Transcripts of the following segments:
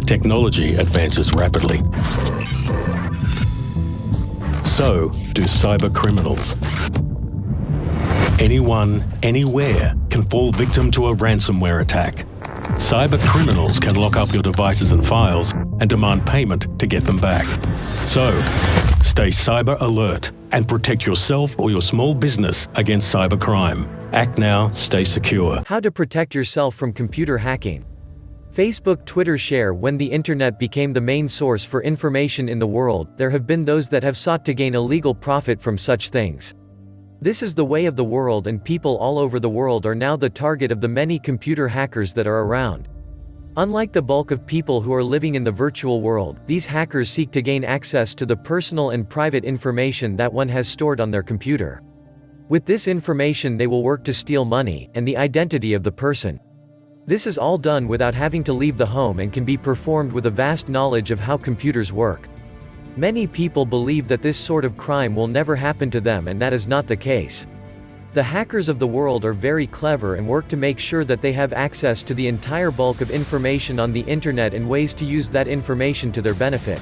Technology advances rapidly. So do cybercriminals. Anyone, anywhere can fall victim to a ransomware attack. Cybercriminals can lock up your devices and files and demand payment to get them back. So, stay cyber alert and protect yourself or your small business against cybercrime. Act now, stay secure. How to protect yourself from computer hacking. Facebook, Twitter share. When the internet became the main source for information in the world, there have been those that have sought to gain illegal profit from such things. This is the way of the world, and people all over the world are now the target of the many computer hackers that are around. Unlike the bulk of people who are living in the virtual world, these hackers seek to gain access to the personal and private information that one has stored on their computer. With this information they will work to steal money and the identity of the person. This is all done without having to leave the home and can be performed with a vast knowledge of how computers work. Many people believe that this sort of crime will never happen to them, and that is not the case. The hackers of the world are very clever and work to make sure that they have access to the entire bulk of information on the internet and ways to use that information to their benefit.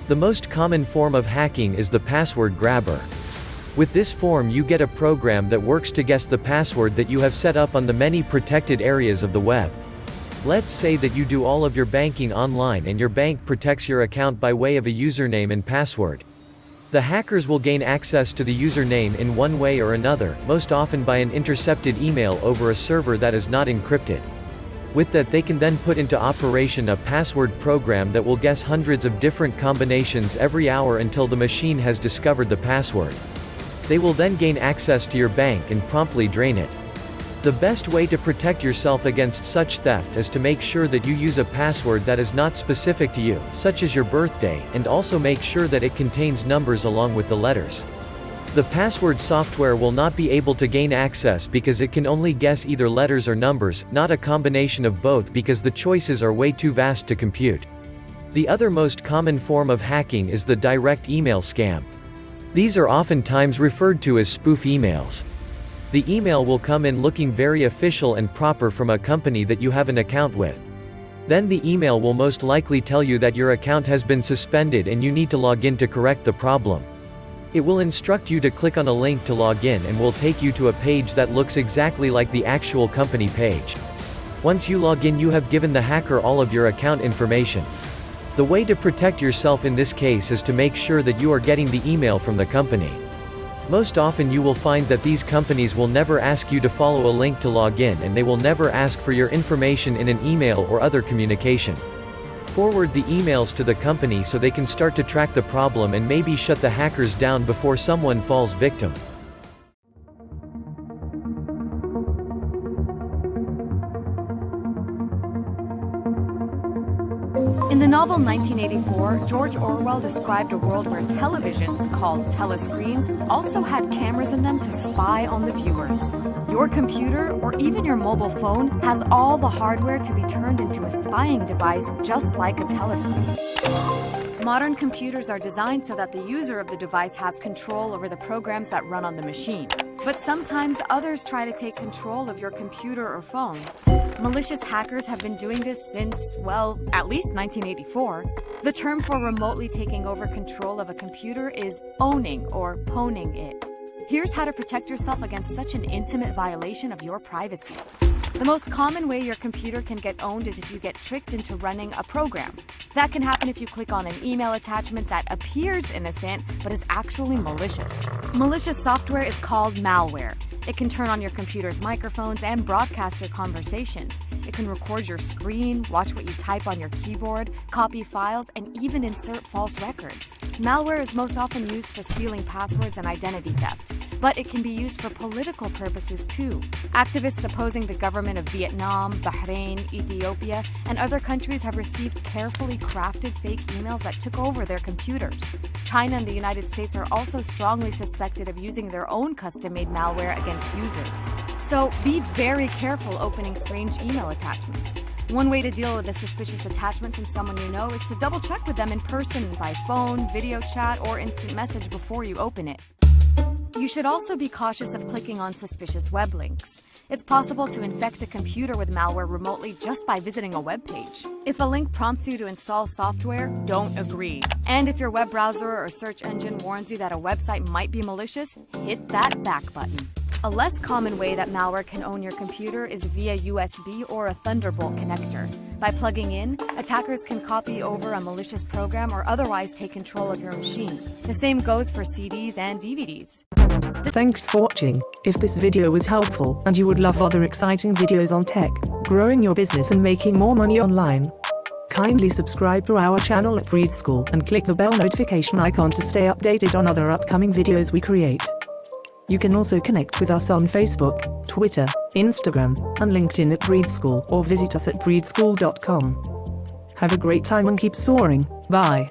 The most common form of hacking is the password grabber. With this form you get a program that works to guess the password that you have set up on the many protected areas of the web. Let's say that you do all of your banking online and your bank protects your account by way of a username and password. The hackers will gain access to the username in one way or another, most often by an intercepted email over a server that is not encrypted. With that they can then put into operation a password program that will guess hundreds of different combinations every hour until the machine has discovered the password. They will then gain access to your bank and promptly drain it. The best way to protect yourself against such theft is to make sure that you use a password that is not specific to you, such as your birthday, and also make sure that it contains numbers along with the letters. The password software will not be able to gain access because it can only guess either letters or numbers, not a combination of both, because the choices are way too vast to compute. The other most common form of hacking is the direct email scam. These are oftentimes referred to as spoof emails. The email will come in looking very official and proper from a company that you have an account with. Then the email will most likely tell you that your account has been suspended and you need to log in to correct the problem. It will instruct you to click on a link to log in and will take you to a page that looks exactly like the actual company page. Once you log in, you have given the hacker all of your account information. The way to protect yourself in this case is to make sure that you are getting the email from the company. Most often you will find that these companies will never ask you to follow a link to log in, and they will never ask for your information in an email or other communication. Forward the emails to the company so they can start to track the problem and maybe shut the hackers down before someone falls victim. In the novel 1984, George Orwell described a world where televisions, called telescreens, also had cameras in them to spy on the viewers. Your computer, or even your mobile phone, has all the hardware to be turned into a spying device just like a telescreen. Modern computers are designed so that the user of the device has control over the programs that run on the machine. But sometimes others try to take control of your computer or phone. Malicious hackers have been doing this since, well, at least 1984. The term for remotely taking over control of a computer is owning or pwning it. Here's how to protect yourself against such an intimate violation of your privacy. The most common way your computer can get owned is if you get tricked into running a program. That can happen if you click on an email attachment that appears innocent but is actually malicious. Malicious software is called malware. It can turn on your computer's microphones and broadcast your conversations. It can record your screen, watch what you type on your keyboard, copy files, and even insert false records. Malware is most often used for stealing passwords and identity theft, but it can be used for political purposes too. Activists opposing the government of Vietnam, Bahrain, Ethiopia, and other countries have received carefully crafted fake emails that took over their computers. China and the United States are also strongly suspected of using their own custom-made malware against users. So be very careful opening strange email attachments. One way to deal with a suspicious attachment from someone you know is to double-check with them in person by phone, video chat, or instant message before you open it. You should also be cautious of clicking on suspicious web links. It's possible to infect a computer with malware remotely just by visiting a web page. If a link prompts you to install software, don't agree. And if your web browser or search engine warns you that a website might be malicious, hit that back button. A less common way that malware can own your computer is via USB or a Thunderbolt connector. By plugging in, attackers can copy over a malicious program or otherwise take control of your machine. The same goes for CDs and DVDs. Thanks for watching. If this video was helpful and you would love other exciting videos on tech, growing your business and making more money online, kindly subscribe to our channel at Breed School and click the bell notification icon to stay updated on other upcoming videos we create. You can also connect with us on Facebook, Twitter, Instagram, and LinkedIn at Breed School or visit us at breedschool.com. Have a great time and keep soaring. Bye.